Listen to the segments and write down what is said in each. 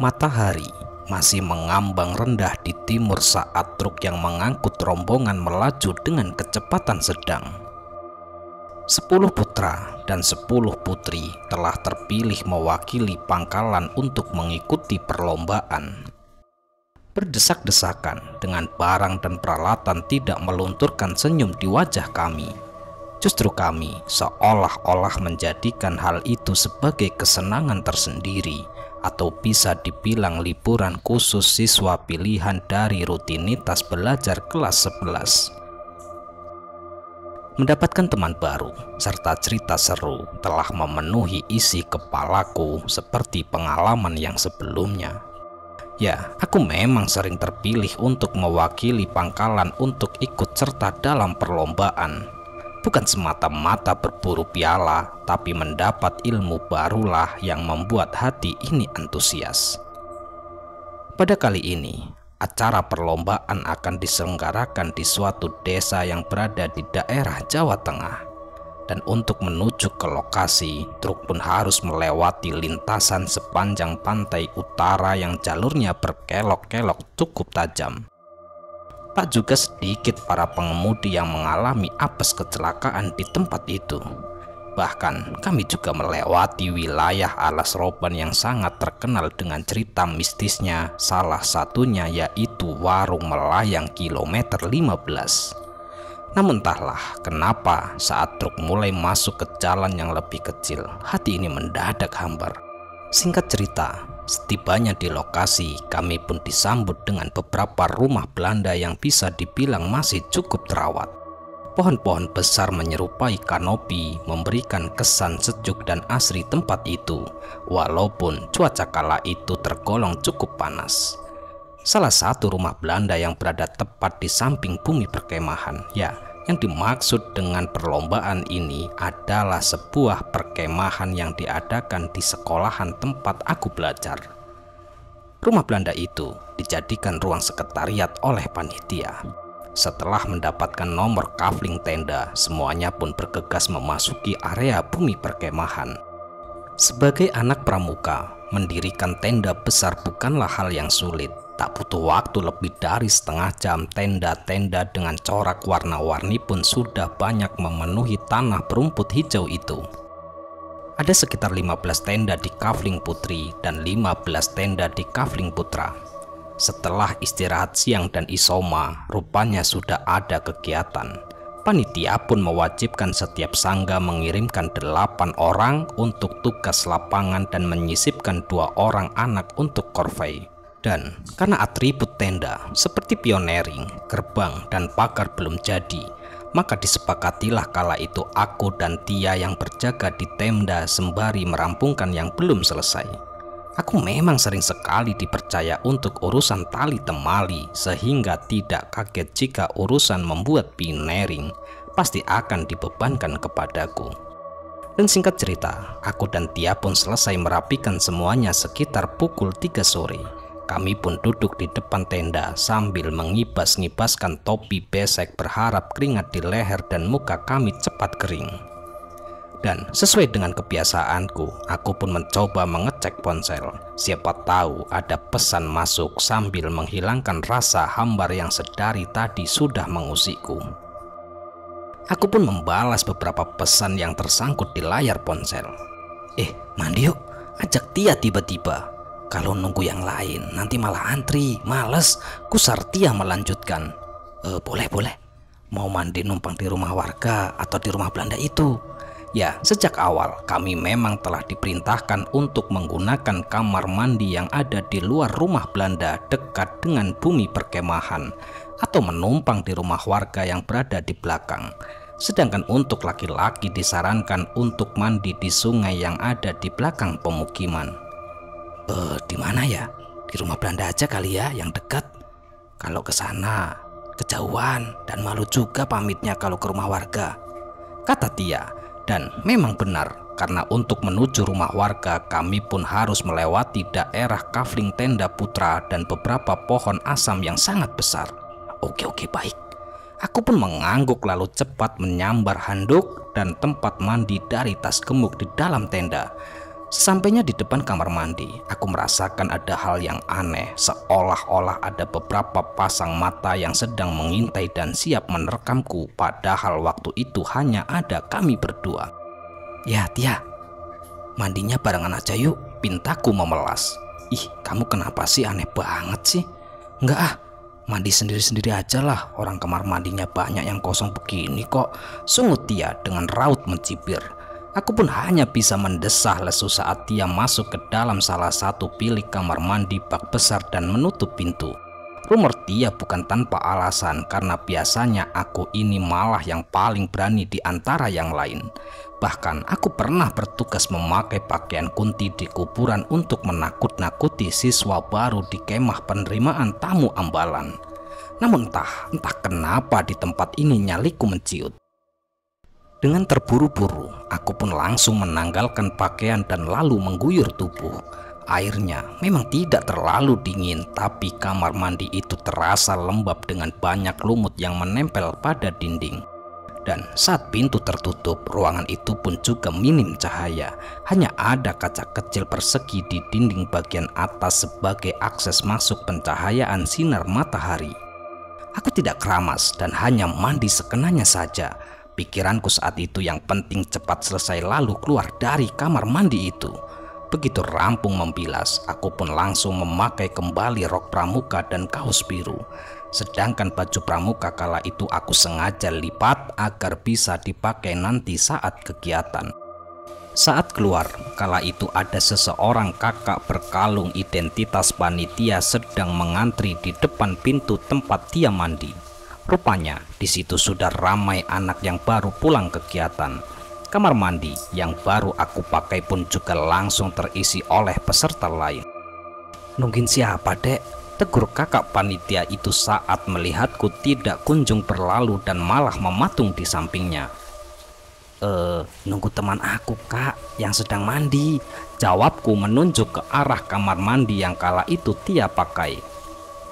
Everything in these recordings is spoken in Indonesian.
Matahari masih mengambang rendah di timur saat truk yang mengangkut rombongan melaju dengan kecepatan sedang. 10 putra dan 10 putri telah terpilih mewakili pangkalan untuk mengikuti perlombaan. Berdesak-desakan dengan barang dan peralatan tidak melunturkan senyum di wajah kami. Justru kami seolah-olah menjadikan hal itu sebagai kesenangan tersendiri, atau bisa dibilang liburan khusus siswa pilihan dari rutinitas belajar kelas 11. Mendapatkan teman baru serta cerita seru telah memenuhi isi kepalaku seperti pengalaman yang sebelumnya. Ya, aku memang sering terpilih untuk mewakili pangkalan untuk ikut serta dalam perlombaan. Bukan semata-mata berburu piala, tapi mendapat ilmu barulah yang membuat hati ini antusias. Pada kali ini, acara perlombaan akan diselenggarakan di suatu desa yang berada di daerah Jawa Tengah. Dan untuk menuju ke lokasi, truk pun harus melewati lintasan sepanjang pantai utara yang jalurnya berkelok-kelok cukup tajam. Tak juga sedikit para pengemudi yang mengalami apes kecelakaan di tempat itu. Bahkan kami juga melewati wilayah Alas Roban yang sangat terkenal dengan cerita mistisnya, salah satunya yaitu warung melayang kilometer 15. Namun entahlah kenapa saat truk mulai masuk ke jalan yang lebih kecil, hati ini mendadak hambar. Singkat cerita, setibanya di lokasi, kami pun disambut dengan beberapa rumah Belanda yang bisa dibilang masih cukup terawat. Pohon-pohon besar menyerupai kanopi, memberikan kesan sejuk dan asri tempat itu, walaupun cuaca kala itu tergolong cukup panas. Salah satu rumah Belanda yang berada tepat di samping bumi perkemahan, ya, yang dimaksud dengan perlombaan ini adalah sebuah perkemahan yang diadakan di sekolahan tempat aku belajar. Rumah Belanda itu dijadikan ruang sekretariat oleh panitia. Setelah mendapatkan nomor kafling tenda, semuanya pun bergegas memasuki area bumi perkemahan. Sebagai anak pramuka, mendirikan tenda besar bukanlah hal yang sulit. Tak butuh waktu lebih dari setengah jam, tenda-tenda dengan corak warna-warni pun sudah banyak memenuhi tanah berumput hijau itu. Ada sekitar 15 tenda di kafling putri dan 15 tenda di kafling putra. Setelah istirahat siang dan isoma, rupanya sudah ada kegiatan. Panitia pun mewajibkan setiap sangga mengirimkan 8 orang untuk tugas lapangan dan menyisipkan 2 orang anak untuk korvei. Dan karena atribut tenda seperti pioneering, gerbang, dan pagar belum jadi, maka disepakatilah kala itu aku dan Tia yang berjaga di tenda sembari merampungkan yang belum selesai. Aku memang sering sekali dipercaya untuk urusan tali temali, sehingga tidak kaget jika urusan membuat pioneering pasti akan dibebankan kepadaku. Dan singkat cerita, aku dan Tia pun selesai merapikan semuanya sekitar pukul 3 sore. Kami pun duduk di depan tenda sambil mengibas-ngibaskan topi besek berharap keringat di leher dan muka kami cepat kering. Dan sesuai dengan kebiasaanku, aku pun mencoba mengecek ponsel. Siapa tahu ada pesan masuk sambil menghilangkan rasa hambar yang sedari tadi sudah mengusikku. Aku pun membalas beberapa pesan yang tersangkut di layar ponsel. Mandi yuk, ajak Tia tiba-tiba. Kalau nunggu yang lain nanti malah antri, males, kusar Tia melanjutkan. Boleh. Mau mandi numpang di rumah warga atau di rumah Belanda itu? Ya, sejak awal kami memang telah diperintahkan untuk menggunakan kamar mandi yang ada di luar rumah Belanda dekat dengan bumi perkemahan, atau menumpang di rumah warga yang berada di belakang. Sedangkan untuk laki-laki disarankan untuk mandi di sungai yang ada di belakang pemukiman. Di mana ya? Di rumah Belanda aja kali ya, yang dekat. Kalau ke sana kejauhan dan malu juga pamitnya kalau ke rumah warga, kata Tia. Dan memang benar, karena untuk menuju rumah warga kami pun harus melewati daerah kafling tenda putra dan beberapa pohon asam yang sangat besar. Oke, baik. Aku pun mengangguk lalu cepat menyambar handuk dan tempat mandi dari tas gemuk di dalam tenda. Sesampainya di depan kamar mandi, aku merasakan ada hal yang aneh, seolah-olah ada beberapa pasang mata yang sedang mengintai dan siap menerekamku, padahal waktu itu hanya ada kami berdua. "Ya, Tia, mandinya barengan aja yuk," pintaku memelas. "Ih, kamu kenapa sih, aneh banget sih?" "Enggak ah, mandi sendiri-sendiri aja lah, orang kamar mandinya banyak yang kosong begini kok," sungut Tia dengan raut mencibir. Aku pun hanya bisa mendesah lesu saat Tia masuk ke dalam salah satu bilik kamar mandi bak besar dan menutup pintu. Rumor Tia bukan tanpa alasan, karena biasanya aku ini malah yang paling berani di antara yang lain. Bahkan aku pernah bertugas memakai pakaian kunti di kuburan untuk menakut-nakuti siswa baru di kemah penerimaan tamu ambalan. Namun entah kenapa di tempat ini nyaliku menciut. Dengan terburu-buru, aku pun langsung menanggalkan pakaian dan lalu mengguyur tubuh. Airnya memang tidak terlalu dingin, tapi kamar mandi itu terasa lembab dengan banyak lumut yang menempel pada dinding. Dan saat pintu tertutup, ruangan itu pun juga minim cahaya. Hanya ada kaca kecil persegi di dinding bagian atas sebagai akses masuk pencahayaan sinar matahari. Aku tidak keramas dan hanya mandi sekenanya saja. Pikiranku saat itu yang penting cepat selesai lalu keluar dari kamar mandi itu. Begitu rampung membilas, aku pun langsung memakai kembali rok pramuka dan kaos biru. Sedangkan baju pramuka kala itu aku sengaja lipat agar bisa dipakai nanti saat kegiatan. Saat keluar, kala itu ada seseorang kakak berkalung identitas panitia sedang mengantri di depan pintu tempat Tia mandi. Rupanya di situ sudah ramai anak yang baru pulang kegiatan. Kamar mandi yang baru aku pakai pun juga langsung terisi oleh peserta lain. "Nungguin siapa, Dek?" tegur kakak panitia itu saat melihatku tidak kunjung berlalu dan malah mematung di sampingnya. Nunggu teman aku, Kak, yang sedang mandi," jawabku menunjuk ke arah kamar mandi yang kala itu Tia pakai.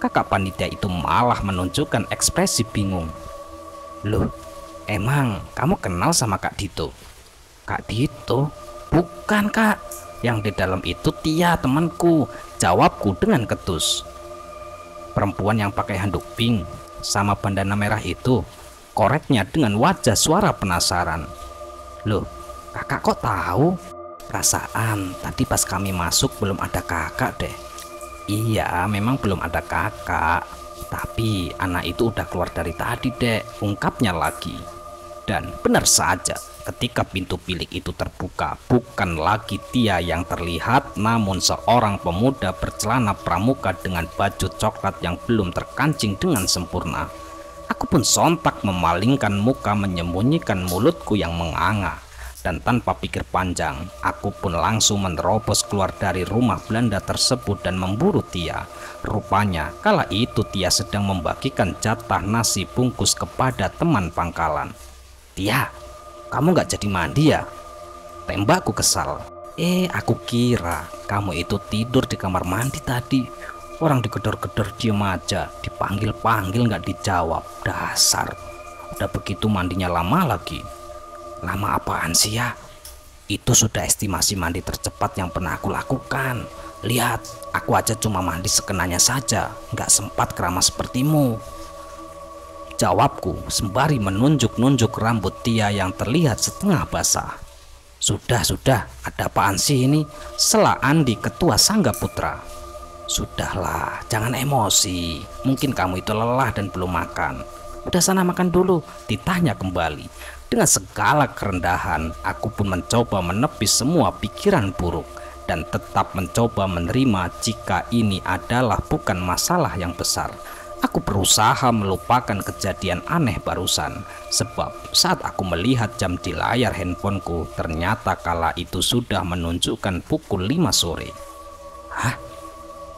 Kakak panitia itu malah menunjukkan ekspresi bingung. "Loh, emang kamu kenal sama Kak Dito?" "Kak Dito? Bukan, Kak. Yang di dalam itu Tia temanku," jawabku dengan ketus. "Perempuan yang pakai handuk pink sama bandana merah itu?" koreknya dengan wajah suara penasaran. "Loh, kakak kok tahu? Perasaan tadi pas kami masuk belum ada kakak deh." "Iya, memang belum ada kakak, tapi anak itu udah keluar dari tadi, Dek," ungkapnya lagi. Dan benar saja, ketika pintu bilik itu terbuka, bukan lagi Tia yang terlihat, namun seorang pemuda bercelana pramuka dengan baju coklat yang belum terkancing dengan sempurna. Aku pun sontak memalingkan muka menyembunyikan mulutku yang menganga. Dan tanpa pikir panjang, aku pun langsung menerobos keluar dari rumah Belanda tersebut dan memburu Tia. Rupanya kala itu Tia sedang membagikan jatah nasi bungkus kepada teman pangkalan. "Tia, kamu gak jadi mandi ya?" tembakku kesal. Aku kira kamu itu tidur di kamar mandi tadi. Orang digedor-gedor diem aja, dipanggil-panggil gak dijawab. Dasar, udah begitu mandinya lama lagi." "Lama apaan sih ya? Itu sudah estimasi mandi tercepat yang pernah aku lakukan. Lihat, aku aja cuma mandi sekenanya saja, nggak sempat keramas sepertimu," jawabku sembari menunjuk-nunjuk rambut Tia yang terlihat setengah basah. Sudah, ada apaan sih ini?" sela Andi, ketua Sangga Putra. "Sudahlah, jangan emosi. Mungkin kamu itu lelah dan belum makan. Udah sana makan dulu," ditanya kembali. Dengan segala kerendahan, aku pun mencoba menepis semua pikiran buruk dan tetap mencoba menerima jika ini adalah bukan masalah yang besar. Aku berusaha melupakan kejadian aneh barusan, sebab saat aku melihat jam di layar handphoneku, ternyata kala itu sudah menunjukkan pukul 5 sore. Hah?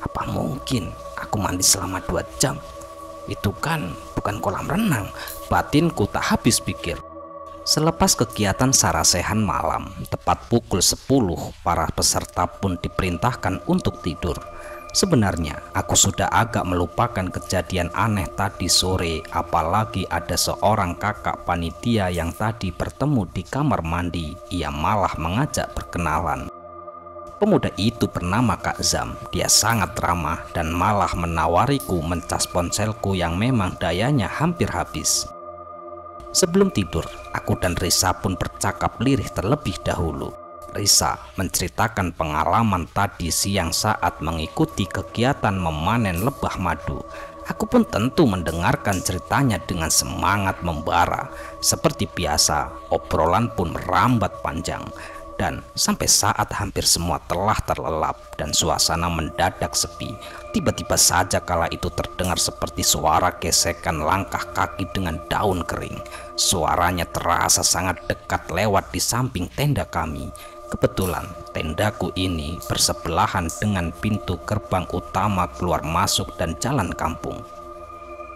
Apa mungkin aku mandi selama 2 jam? Itu kan bukan kolam renang. Batinku tak habis pikir. Selepas kegiatan sarasehan malam, tepat pukul 10, para peserta pun diperintahkan untuk tidur. Sebenarnya aku sudah agak melupakan kejadian aneh tadi sore, apalagi ada seorang kakak panitia yang tadi bertemu di kamar mandi. Ia malah mengajak perkenalan. Pemuda itu bernama Kak Zam. Dia sangat ramah dan malah menawariku mencas ponselku yang memang dayanya hampir habis. Sebelum tidur, aku dan Risa pun bercakap lirih terlebih dahulu. Risa menceritakan pengalaman tadi siang saat mengikuti kegiatan memanen lebah madu. Aku pun tentu mendengarkan ceritanya dengan semangat membara. Seperti biasa, obrolan pun merambat panjang. Dan sampai saat hampir semua telah terlelap dan suasana mendadak sepi, tiba-tiba saja kala itu terdengar seperti suara gesekan langkah kaki dengan daun kering. Suaranya terasa sangat dekat lewat di samping tenda kami. Kebetulan tendaku ini bersebelahan dengan pintu gerbang utama keluar masuk dan jalan kampung.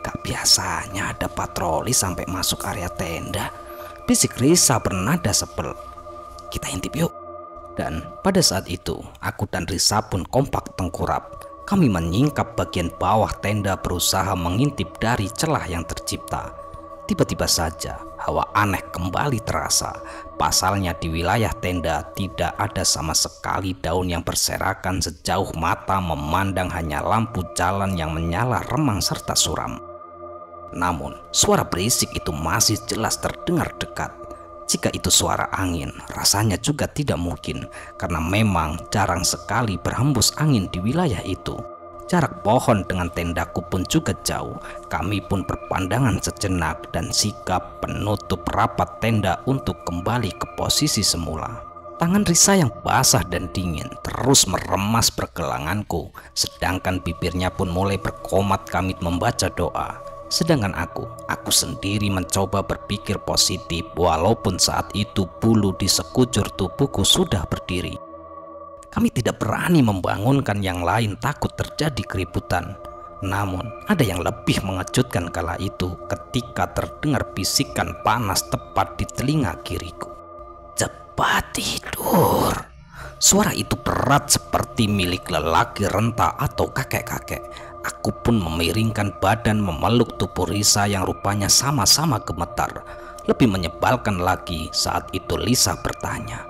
Gak biasanya ada patroli sampai masuk area tenda, bisik Risa bernada sebel. Kita intip yuk. Dan pada saat itu aku dan Risa pun kompak tengkurap. Kami menyingkap bagian bawah tenda berusaha mengintip dari celah yang tercipta. Tiba-tiba saja hawa aneh kembali terasa. Pasalnya di wilayah tenda tidak ada sama sekali daun yang berserakan sejauh mata memandang, hanya lampu jalan yang menyala remang serta suram. Namun suara berisik itu masih jelas terdengar dekat. Jika itu suara angin, rasanya juga tidak mungkin karena memang jarang sekali berhembus angin di wilayah itu. Jarak pohon dengan tendaku pun juga jauh. Kami pun berpandangan sejenak dan sikap penutup rapat tenda untuk kembali ke posisi semula. Tangan Risa yang basah dan dingin terus meremas pergelanganku, sedangkan bibirnya pun mulai berkomat kamit membaca doa. Sedangkan aku sendiri mencoba berpikir positif walaupun saat itu bulu di sekujur tubuhku sudah berdiri. Kami tidak berani membangunkan yang lain takut terjadi keributan. Namun ada yang lebih mengejutkan kala itu ketika terdengar bisikan panas tepat di telinga kiriku. Cepat tidur. Suara itu berat seperti milik lelaki renta atau kakek-kakek. Aku pun memiringkan badan memeluk tubuh Risa yang rupanya sama-sama gemetar. Lebih menyebalkan lagi saat itu Lisa bertanya,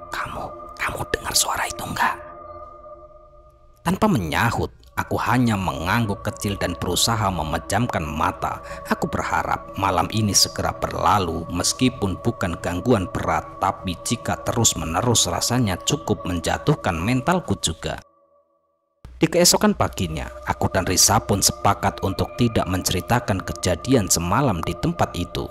Kamu dengar suara itu enggak? Tanpa menyahut, aku hanya mengangguk kecil dan berusaha memejamkan mata. Aku berharap malam ini segera berlalu meskipun bukan gangguan berat, tapi jika terus-menerus rasanya cukup menjatuhkan mentalku juga. Di keesokan paginya, aku dan Risa pun sepakat untuk tidak menceritakan kejadian semalam di tempat itu.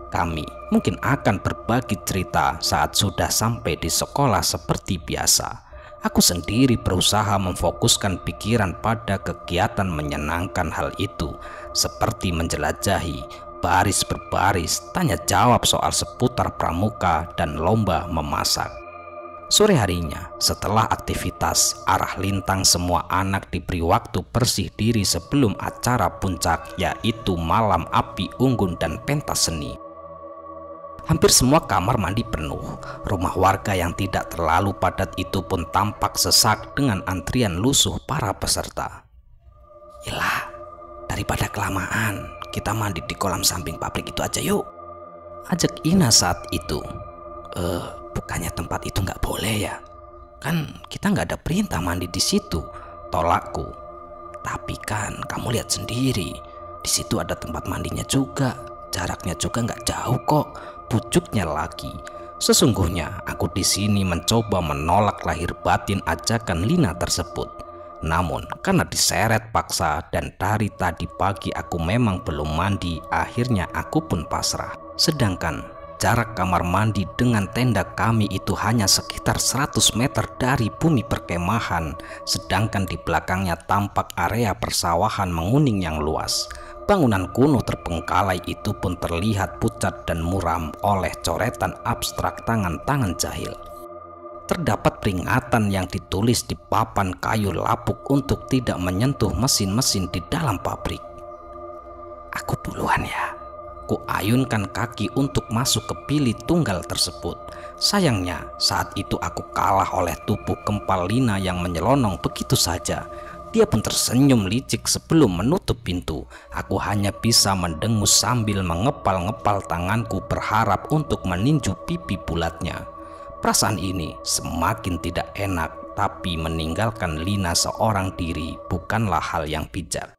Kami mungkin akan berbagi cerita saat sudah sampai di sekolah seperti biasa. Aku sendiri berusaha memfokuskan pikiran pada kegiatan menyenangkan hal itu, seperti menjelajahi baris berbaris, tanya jawab soal seputar pramuka, dan lomba memasak. Sore harinya, setelah aktivitas arah lintang, semua anak diberi waktu bersih diri sebelum acara puncak, yaitu malam api unggun dan pentas seni. Hampir semua kamar mandi penuh. Rumah warga yang tidak terlalu padat itu pun tampak sesak dengan antrian lusuh para peserta. Yalah, daripada kelamaan, kita mandi di kolam samping pabrik itu aja yuk, ajak Ina saat itu. Bukannya tempat itu nggak boleh ya? Kan kita nggak ada perintah mandi di situ, tolakku. Tapi kan kamu lihat sendiri, di situ ada tempat mandinya juga, jaraknya juga nggak jauh kok, pucuknya lagi. Sesungguhnya aku di sini mencoba menolak lahir batin ajakan Lina tersebut. Namun karena diseret paksa dan dari tadi pagi aku memang belum mandi, akhirnya aku pun pasrah. Sedangkan jarak kamar mandi dengan tenda kami itu hanya sekitar 100 meter dari bumi perkemahan, sedangkan di belakangnya tampak area persawahan menguning yang luas. Bangunan kuno terbengkalai itu pun terlihat pucat dan muram oleh coretan abstrak tangan-tangan jahil. Terdapat peringatan yang ditulis di papan kayu lapuk untuk tidak menyentuh mesin-mesin di dalam pabrik. Aku duluan ya. Kuayunkan kaki untuk masuk ke bilik tunggal tersebut. Sayangnya saat itu aku kalah oleh tubuh kempal Lina yang menyelonong begitu saja. Dia pun tersenyum licik sebelum menutup pintu. Aku hanya bisa mendengus sambil mengepal-ngepal tanganku berharap untuk meninju pipi bulatnya. Perasaan ini semakin tidak enak tapi meninggalkan Lina seorang diri bukanlah hal yang bijak.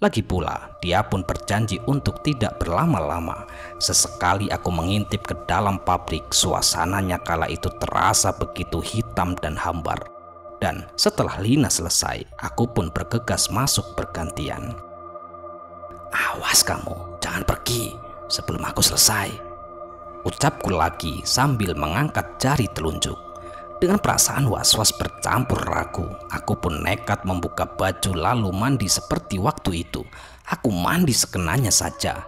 Lagi pula, dia pun berjanji untuk tidak berlama-lama. Sesekali aku mengintip ke dalam pabrik, suasananya kala itu terasa begitu hitam dan hambar. Dan setelah Lina selesai, aku pun bergegas masuk bergantian. "Awas kamu, jangan pergi sebelum aku selesai," ucapku lagi sambil mengangkat jari telunjuk. Dengan perasaan was-was bercampur ragu, aku pun nekat membuka baju lalu mandi seperti waktu itu. Aku mandi sekenanya saja.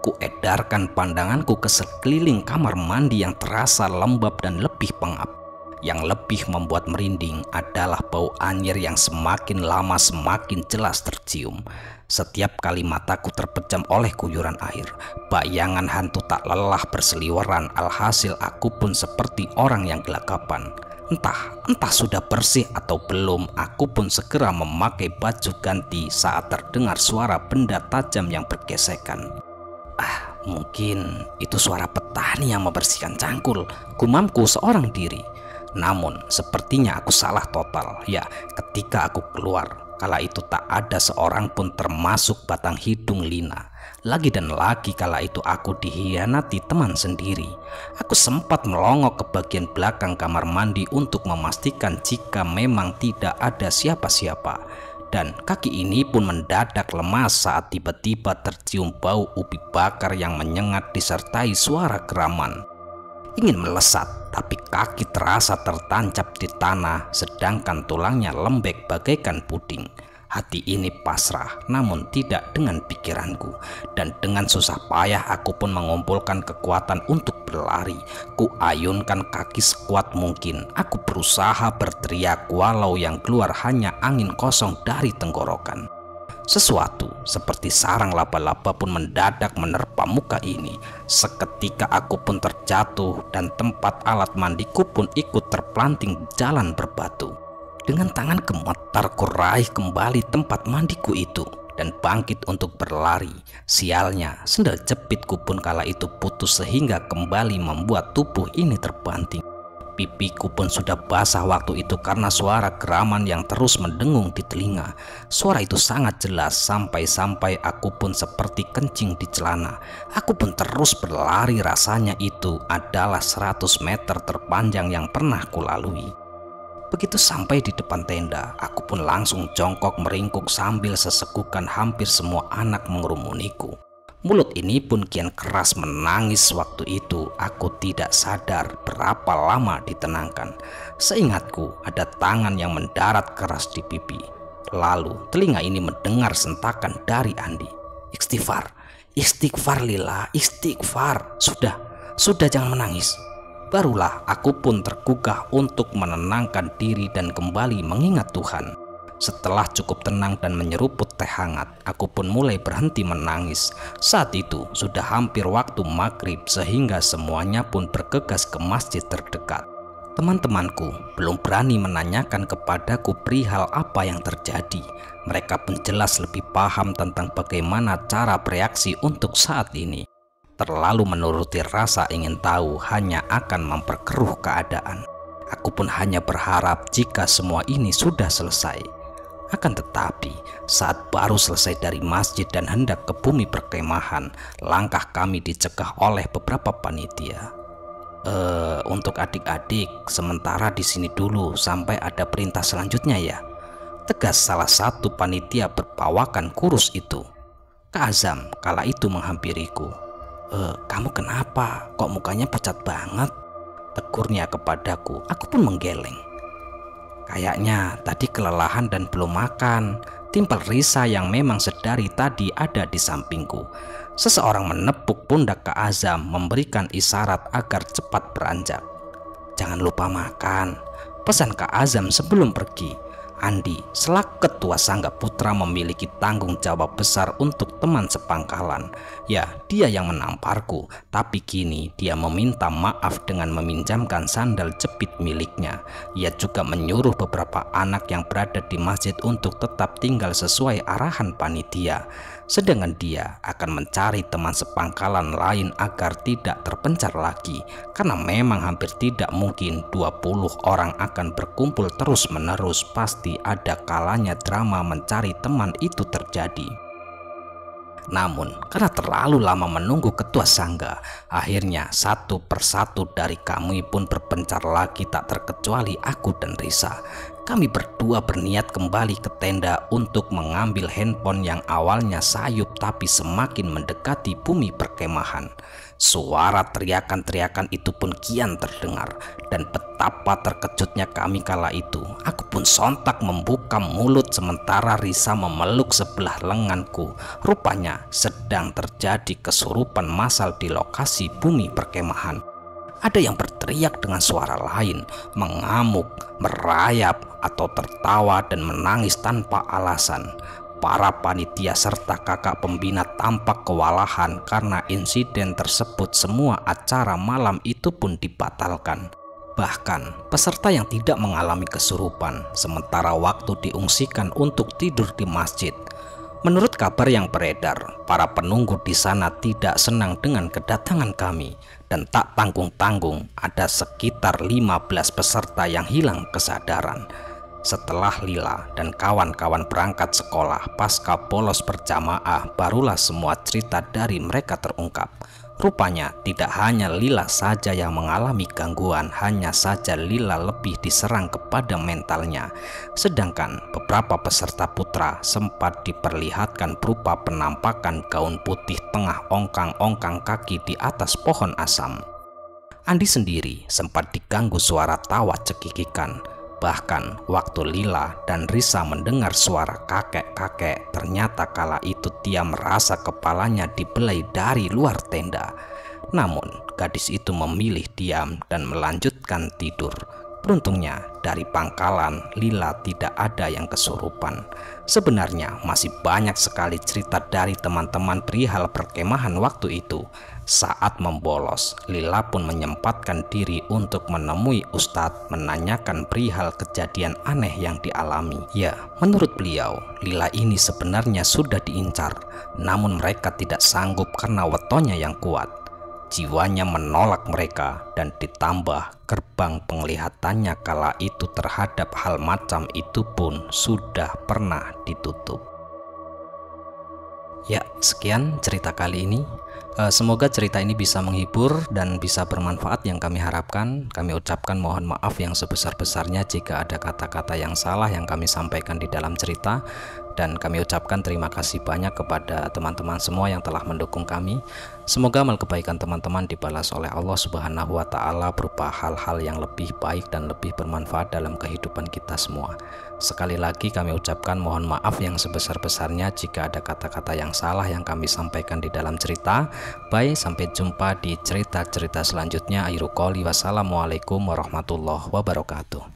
Kuedarkan pandanganku ke sekeliling kamar mandi yang terasa lembab dan lebih pengap. Yang lebih membuat merinding adalah bau anyir yang semakin lama semakin jelas tercium. Setiap kali mataku terpejam oleh guyuran air, bayangan hantu tak lelah berseliweran. Alhasil aku pun seperti orang yang gelagapan. Entah sudah bersih atau belum, aku pun segera memakai baju ganti saat terdengar suara benda tajam yang bergesekan. Mungkin itu suara petani yang membersihkan cangkul, gumamku seorang diri. Namun sepertinya aku salah total. Ya, ketika aku keluar, kala itu tak ada seorang pun termasuk batang hidung Lina. Lagi dan lagi kala itu aku dihianati teman sendiri. Aku sempat melongok ke bagian belakang kamar mandi untuk memastikan jika memang tidak ada siapa-siapa. Dan kaki ini pun mendadak lemas saat tiba-tiba tercium bau ubi bakar yang menyengat disertai suara geraman. Ingin melesat, tapi kaki terasa tertancap di tanah, sedangkan tulangnya lembek bagaikan puding. Hati ini pasrah, namun tidak dengan pikiranku. Dan dengan susah payah aku pun mengumpulkan kekuatan untuk berlari. Kuayunkan kaki sekuat mungkin. Aku berusaha berteriak walau yang keluar hanya angin kosong dari tenggorokan. Sesuatu seperti sarang laba-laba pun mendadak menerpa muka ini. Seketika aku pun terjatuh dan tempat alat mandiku pun ikut terpelanting di jalan berbatu. Dengan tangan gemetar ku raih kembali tempat mandiku itu dan bangkit untuk berlari. Sialnya, sendal jepitku pun kala itu putus sehingga kembali membuat tubuh ini terbanting. Pipiku pun sudah basah waktu itu karena suara geraman yang terus mendengung di telinga. Suara itu sangat jelas sampai-sampai aku pun seperti kencing di celana. Aku pun terus berlari, rasanya itu adalah 100 meter terpanjang yang pernah kulalui. Begitu sampai di depan tenda, aku pun langsung jongkok meringkuk sambil sesekukan hampir semua anak mengerumuniku. Mulut ini pun kian keras menangis waktu itu. Aku tidak sadar berapa lama ditenangkan. Seingatku ada tangan yang mendarat keras di pipi. Lalu telinga ini mendengar sentakan dari Andi. "Istighfar, istighfar Lila, istighfar. Sudah jangan menangis." Barulah aku pun tergugah untuk menenangkan diri dan kembali mengingat Tuhan. Setelah cukup tenang dan menyeruput teh hangat, aku pun mulai berhenti menangis. Saat itu sudah hampir waktu maghrib sehingga semuanya pun bergegas ke masjid terdekat. Teman-temanku belum berani menanyakan kepadaku perihal apa yang terjadi. Mereka pun jelas lebih paham tentang bagaimana cara bereaksi untuk saat ini. Terlalu menuruti rasa ingin tahu hanya akan memperkeruh keadaan. Aku pun hanya berharap jika semua ini sudah selesai. Akan tetapi, saat baru selesai dari masjid dan hendak ke bumi perkemahan, langkah kami dicegah oleh beberapa panitia. Untuk adik-adik, sementara di sini dulu sampai ada perintah selanjutnya ya," tegas salah satu panitia berpawakan kurus itu. Kak Azam kala itu menghampiriku. Kamu kenapa? Kok mukanya pucat banget?" tegurnya kepadaku. Aku pun menggeleng. "Kayaknya tadi kelelahan dan belum makan," timpal Risa yang memang sedari tadi ada di sampingku. Seseorang menepuk pundak Kak Azam memberikan isyarat agar cepat beranjak. "Jangan lupa makan," pesan Kak Azam sebelum pergi. Andi selaku ketua Sangga Putra memiliki tanggung jawab besar untuk teman sepangkalan. Ya, dia yang menamparku, tapi kini dia meminta maaf dengan meminjamkan sandal jepit miliknya. Ia juga menyuruh beberapa anak yang berada di masjid untuk tetap tinggal sesuai arahan panitia. Sedangkan dia akan mencari teman sepangkalan lain agar tidak terpencar lagi, karena memang hampir tidak mungkin 20 orang akan berkumpul terus-menerus. Pasti ada kalanya drama mencari teman itu terjadi. Namun karena terlalu lama menunggu ketua sangga, akhirnya satu persatu dari kami pun berpencar lagi, tak terkecuali aku dan Risa. Kami berdua berniat kembali ke tenda untuk mengambil handphone yang awalnya sayup tapi semakin mendekati bumi perkemahan. Suara teriakan-teriakan itu pun kian terdengar, dan betapa terkejutnya kami kala itu. Aku pun sontak membuka mulut sementara Risa memeluk sebelah lenganku. Rupanya sedang terjadi kesurupan massal di lokasi bumi perkemahan. Ada yang berteriak dengan suara lain, mengamuk, merayap, atau tertawa dan menangis tanpa alasan. Para panitia serta kakak pembina tampak kewalahan karena insiden tersebut. Semua acara malam itu pun dibatalkan. Bahkan peserta yang tidak mengalami kesurupan sementara waktu diungsikan untuk tidur di masjid. Menurut kabar yang beredar, para penunggu di sana tidak senang dengan kedatangan kami, dan tak tanggung-tanggung ada sekitar 15 peserta yang hilang kesadaran. Setelah Lila dan kawan-kawan berangkat sekolah pasca bolos berjamaah, barulah semua cerita dari mereka terungkap. Rupanya tidak hanya Lila saja yang mengalami gangguan, hanya saja Lila lebih diserang kepada mentalnya. Sedangkan beberapa peserta putra sempat diperlihatkan berupa penampakan gaun putih tengah ongkang-ongkang kaki di atas pohon asam. Andi sendiri sempat diganggu suara tawa cekikikan. Bahkan waktu Lila dan Risa mendengar suara kakek-kakek, ternyata kala itu dia merasa kepalanya dibelai dari luar tenda. Namun gadis itu memilih diam dan melanjutkan tidur. Beruntungnya dari pangkalan Lila tidak ada yang kesurupan. Sebenarnya masih banyak sekali cerita dari teman-teman perihal perkemahan waktu itu. Saat membolos, Lila pun menyempatkan diri untuk menemui Ustadz menanyakan perihal kejadian aneh yang dialami. Ya, menurut beliau, Lila ini sebenarnya sudah diincar, namun mereka tidak sanggup karena wetonnya yang kuat. Jiwanya menolak mereka, dan ditambah gerbang penglihatannya kala itu terhadap hal macam itu pun sudah pernah ditutup. Ya, sekian cerita kali ini. Semoga cerita ini bisa menghibur dan bisa bermanfaat yang kami harapkan. Kami ucapkan mohon maaf yang sebesar-besarnya jika ada kata-kata yang salah yang kami sampaikan di dalam cerita. Dan kami ucapkan terima kasih banyak kepada teman-teman semua yang telah mendukung kami. Semoga amal kebaikan teman-teman dibalas oleh Allah Subhanahu wa Ta'ala berupa hal-hal yang lebih baik dan lebih bermanfaat dalam kehidupan kita semua. Sekali lagi kami ucapkan mohon maaf yang sebesar-besarnya jika ada kata-kata yang salah yang kami sampaikan di dalam cerita. Bye, sampai jumpa di cerita-cerita selanjutnya. Akhirul qouli wassalamualaikum warahmatullahi wabarakatuh.